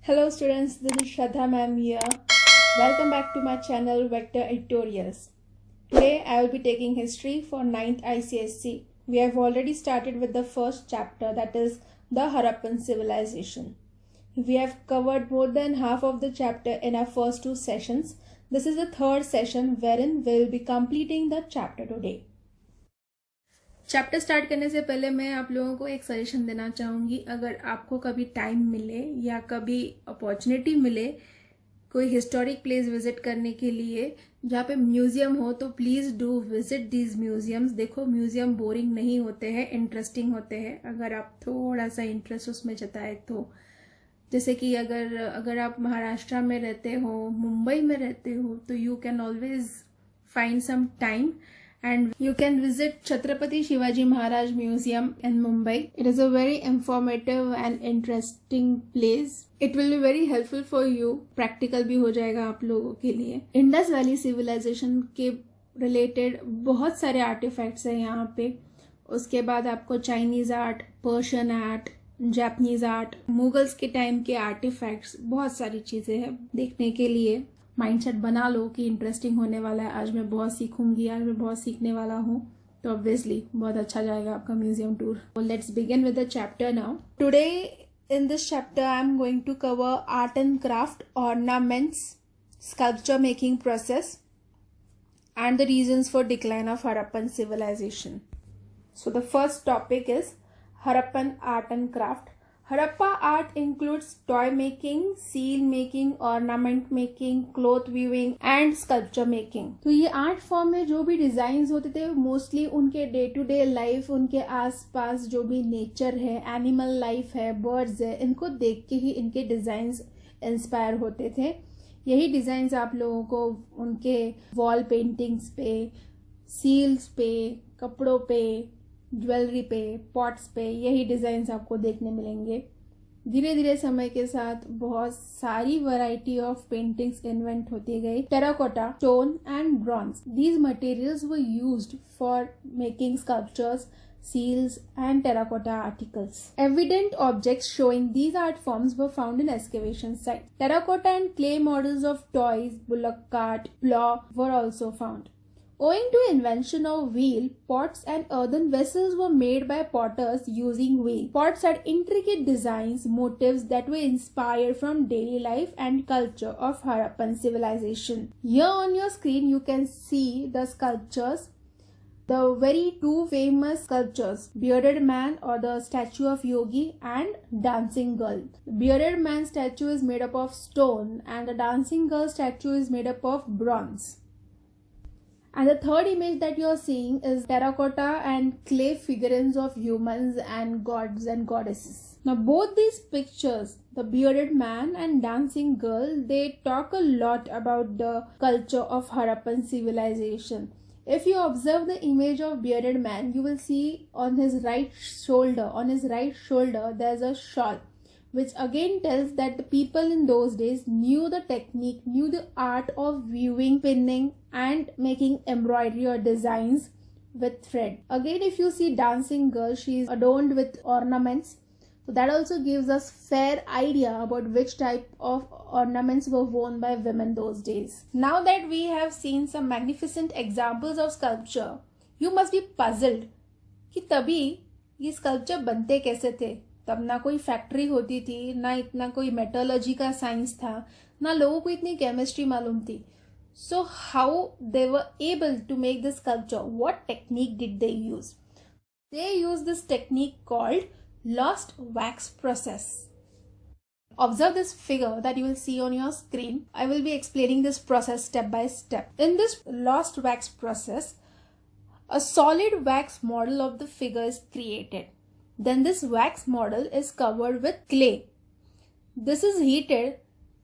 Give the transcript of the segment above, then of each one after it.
Hello students, this is Shraddha ma'am here. Welcome back to my channel Vector Editorials. Today I will be taking history for 9th ICSC. We have already started with the first chapter, that is the Harappan civilization. We have covered more than half of the chapter in our first two sessions. This is the third session wherein we will be completing the chapter today. Chapter start करने से पहले मैं आप लोगों को एक suggestion देना चाहूँगी। अगर आपको कभी टाइम मिले या कभी अपॉर्चुनिटी मिले कोई हिस्टोरिक प्लेस विजिट करने के लिए जहाँ पे म्यूजियम हो, तो please do visit these museums. देखो, म्यूजियम बोरिंग नहीं होते हैं, इंटरेस्टिंग होते हैं अगर आप थोड़ा सा इंटरेस्ट उसमें जताए तो। जैसे कि अगर आप महाराष्ट्र में रहते हो, मुंबई में रहते हो, तो you can always find some time and you can visit Chhatrapati Shivaji Maharaj Museum in Mumbai. It is a very informative and interesting place. It will be very helpful for you. Practical भी हो जाएगा आप लोगों के लिए। Indus valley civilisation के related बहुत सारे आर्टिफैक्ट्स हैं यहाँ पे। उसके बाद आपको Chinese art, Persian art, Japanese art, Mughals के टाइम के आर्टिफैक्ट्स, बहुत सारी चीजें हैं देखने के लिए। माइंडसेट बना लो कि इंटरेस्टिंग होने वाला है, आज मैं बहुत सीखूंगी, आज मैं बहुत सीखने वाला हूँ, तो ऑब्वियसली बहुत अच्छा जाएगा आपका museum tour. Let's begin with the chapter now. Today in this chapter I am going to cover art and craft, ornaments, sculpture making process and the reasons for decline of Harappan civilization. So the first topic is Harappan art and craft. Harappa art includes toy making, seal making, ornament making, cloth weaving and sculpture making. तो ये art form में जो भी designs होते थे mostly उनके day to day life, उनके आसपास जो भी नेचर है, एनिमल लाइफ है, बर्ड्स है, इनको देख के ही इनके डिजाइन्स इंस्पायर होते थे। यही डिजाइन्स आप लोगों को उनके वॉल पेंटिंग्स पे, सील्स पे, कपड़ों पे, ज्वेलरी पे, पॉट्स पे, यही डिजाइन्स आपको देखने मिलेंगे। धीरे धीरे समय के साथ बहुत सारी वैरायटी ऑफ पेंटिंग्स इन्वेंट होती गई। Terracotta, stone and bronze, these materials were used for making sculptures, seals and terracotta articles. Evident objects showing these art forms were found in excavation sites. Terracotta and clay models of toys, bullock cart, plough were also found. Owing to invention of wheel, pots and earthen vessels were made by potters using wheel. Pots had intricate designs, motifs that were inspired from daily life and culture of Harappan civilization. Here on your screen you can see the sculptures. The very two famous sculptures, Bearded Man or the Statue of Yogi and Dancing Girl. The Bearded Man statue is made up of stone and the Dancing Girl statue is made up of bronze. And the third image that you are seeing is terracotta and clay figurines of humans and gods and goddesses. Now both these pictures, the Bearded Man and Dancing Girl, they talk a lot about the culture of Harappan civilization. If you observe the image of Bearded Man, you will see on his right shoulder, there's a shawl, which again tells that the people in those days knew the technique, knew the art of weaving, pinning and making embroidery or designs with thread. Again, if you see Dancing Girl, she is adorned with ornaments. So that also gives us fair idea about which type of ornaments were worn by women those days. Now that we have seen some magnificent examples of sculpture, you must be puzzled कि तभी ये sculpture बनते कैसे थे। तब ना कोई factory होती थी, ना इतना कोई मेटोलॉजी का साइंस था, ना लोगों को इतनी केमिस्ट्री मालूम थी। So how they were able to make this sculpture? What technique did they use? They used this technique called lost wax process. Observe this figure that you will see on your screen. I will be explaining this process step by step. In this lost wax process, a solid wax model of the figure is created. Then this wax model is covered with clay. This is heated.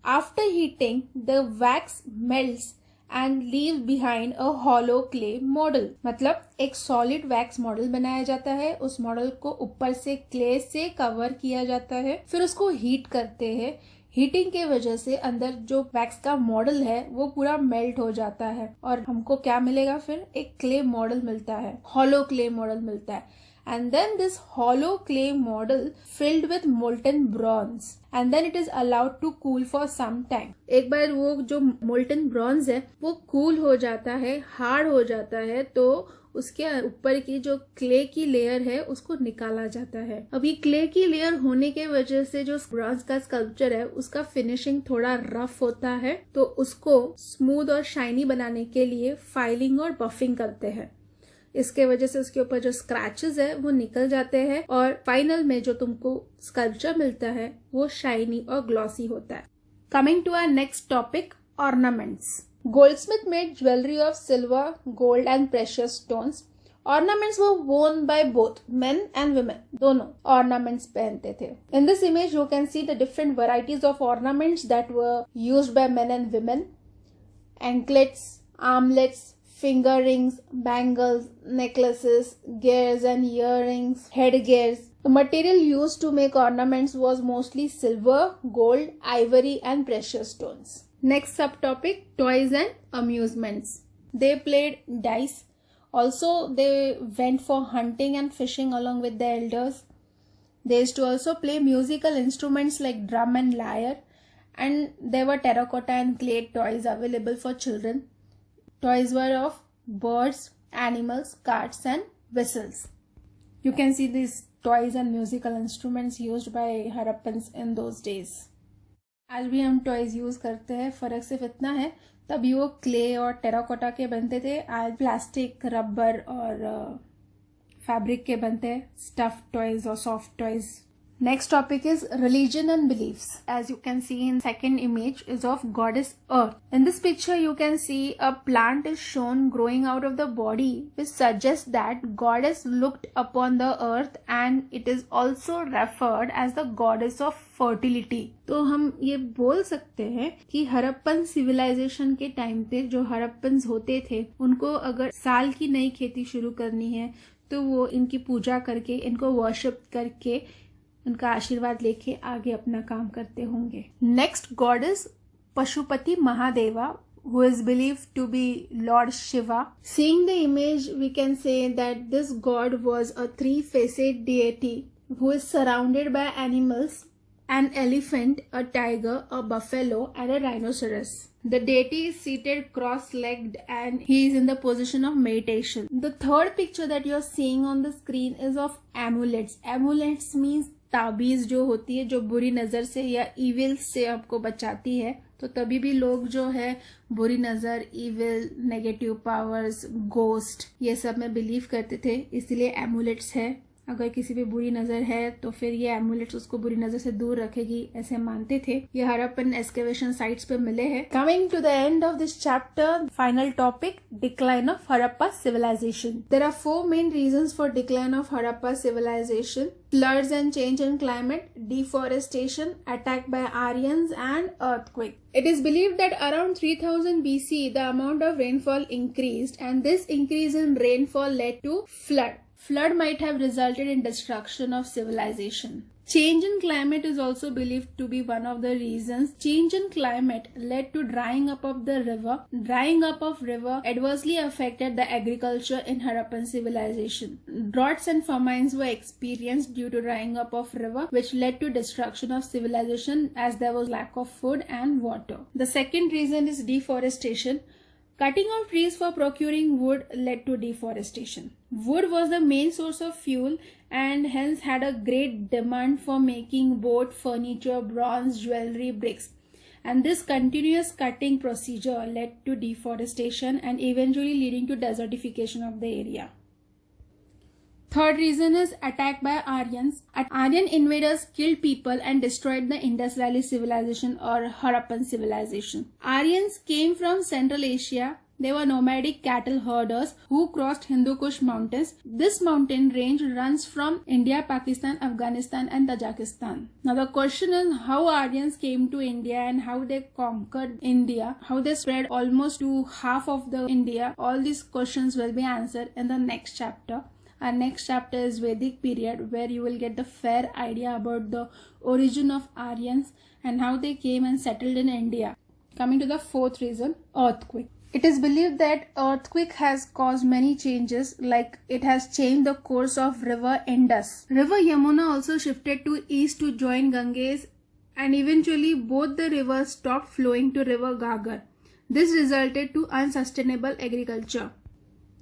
After heating, the wax melts and leave behind a hollow clay model. मतलब एक solid wax model बनाया जाता है, उस model को ऊपर से clay से कवर किया जाता है, फिर उसको हीट करते हैं। हीटिंग के वजह से अंदर जो वैक्स का मॉडल है वो पूरा मेल्ट हो जाता है और हमको क्या मिलेगा, फिर एक क्ले मॉडल मिलता है, हॉलो क्ले मॉडल मिलता है। and then this hollow clay model filled with molten bronze and then it is allowed to cool for some time. एक बार वो जो molten bronze है वो cool हो जाता है, hard हो जाता है, तो उसके ऊपर की जो क्ले की लेयर है उसको निकाला जाता है. अब ये क्ले की लेयर होने के वजह से जो ब्रॉन्ज का स्कल्पचर है उसका फिनिशिंग थोड़ा रफ होता है, तो उसको स्मूथ और शाइनी बनाने के लिए फाइलिंग और बफिंग करते हैं. इसके वजह से उसके ऊपर जो स्क्रैचेस है वो निकल जाते हैं और फाइनल में जो तुमको स्कल्पचर मिलता है वो शाइनी और ग्लॉसी होता है. Coming to our next topic, ornaments. Goldsmith made jewelry of silver, gold and precious stones. Ornaments were worn by both men and women. दोनों ornaments पहनते थे. In this image you can see the different varieties of ornaments that were used by men and women. Anklets, armlets, finger rings, bangles, necklaces, gears and earrings, headgears. The material used to make ornaments was mostly silver, gold, ivory and precious stones. Next subtopic, toys and amusements. They played dice. Also, they went for hunting and fishing along with the elders. They used to also play musical instruments like drum and lyre. And there were terracotta and clay toys available for children. Toys were of birds, animals, carts and whistles. You can see these toys and musical instruments used by Harappans in those days. आज भी हम toys use करते हैं, फर्क सिर्फ इतना है तभी वो क्ले और टेराकोटा के बनते थे, आज प्लास्टिक, रबर और फैब्रिक के बनते हैं, स्टफ टॉयज और soft toys. Next topic is religion and beliefs. As you can see in second image is of goddess Earth. In this picture you can see a plant is shown growing out of the body, which suggests that goddess looked upon the earth and it is also referred as the goddess of fertility. तो हम ये बोल सकते हैं कि Harappan civilisation के time पे जो हड़प्पन्स होते थे उनको अगर साल की नई खेती शुरू करनी है तो वो इनकी पूजा करके, इनको वर्शिप करके, उनका आशीर्वाद लेके आगे अपना काम करते होंगे. Next goddess Pashupati Mahadeva, who is believed to be Lord Shiva. Seeing the image, we can say that this god was a three-faced deity who is surrounded by animals: an elephant, a tiger, a buffalo, and a rhinoceros. The deity is seated cross-legged and he is in the position of meditation. The third picture that you are seeing on the screen is of amulets. Amulets means ताबीज जो होती है जो बुरी नज़र से या evil से आपको बचाती है. तो तभी भी लोग जो है बुरी नज़र, इविल, नेगेटिव पावर्स, गोस्ट, ये सब में बिलीव करते थे, इसलिए एमुलेट्स है. अगर किसी पे बुरी नज़र है तो फिर ये एमुलेट्स उसको बुरी नज़र से दूर रखेगी, ऐसे मानते थे. ये हड़प्पन एक्सकेवेशन साइट्स पे मिले हैं. Coming to the end of this chapter, final topic, decline of Harappa civilisation. There are 4 main reasons for decline of Harappa civilisation: floods and change in climate, deforestation, attack by Aryans and earthquake. It is believed that around 3000 BC the amount of rainfall increased and this increase in rainfall led to flood. Flood might have resulted in destruction of civilization. Change in climate is also believed to be one of the reasons. Change in climate led to drying up of the river. Drying up of river adversely affected the agriculture in Harappan civilization. Droughts and famines were experienced due to drying up of river, which led to destruction of civilization as there was lack of food and water. The second reason is deforestation. Cutting of trees for procuring wood led to deforestation. Wood was the main source of fuel and hence had a great demand for making boat, furniture, bronze, jewelry, bricks. And this continuous cutting procedure led to deforestation and eventually leading to desertification of the area. Third reason is attack by Aryans. Aryan invaders killed people and destroyed the Indus Valley civilization or Harappan civilization. Aryans came from Central Asia. They were nomadic cattle herders who crossed Hindu Kush mountains. This mountain range runs from India, Pakistan, Afghanistan and Tajikistan. Now the question is how Aryans came to India and how they conquered India, how they spread almost to half of the India. All these questions will be answered in the next chapter. Our next chapter is Vedic period, where you will get the fair idea about the origin of Aryans and how they came and settled in India. Coming to the fourth reason, earthquake. It is believed that earthquake has caused many changes, like it has changed the course of river Indus. River Yamuna also shifted to east to join Ganges, and eventually both the rivers stopped flowing to river Ghaggar. This resulted to unsustainable agriculture.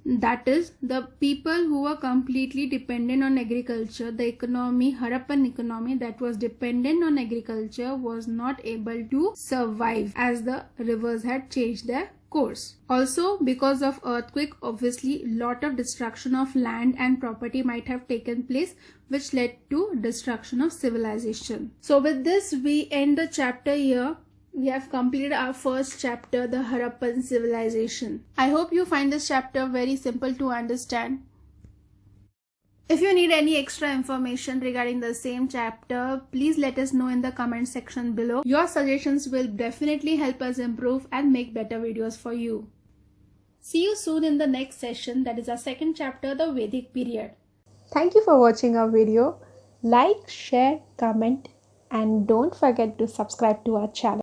That is, the people who were completely dependent on agriculture, the economy, Harappan economy that was dependent on agriculture, was not able to survive as the rivers had changed their course. Also, because of earthquake, obviously lot of destruction of land and property might have taken place, which led to destruction of civilization. So with this, we end the chapter here. We have completed our first chapter, the Harappan civilization. I hope you find this chapter very simple to understand. If you need any extra information regarding the same chapter, please let us know in the comment section below. Your suggestions will definitely help us improve and make better videos for you. See you soon in the next session, that is our second chapter, the Vedic period. Thank you for watching our video. Like, share, comment, and don't forget to subscribe to our channel.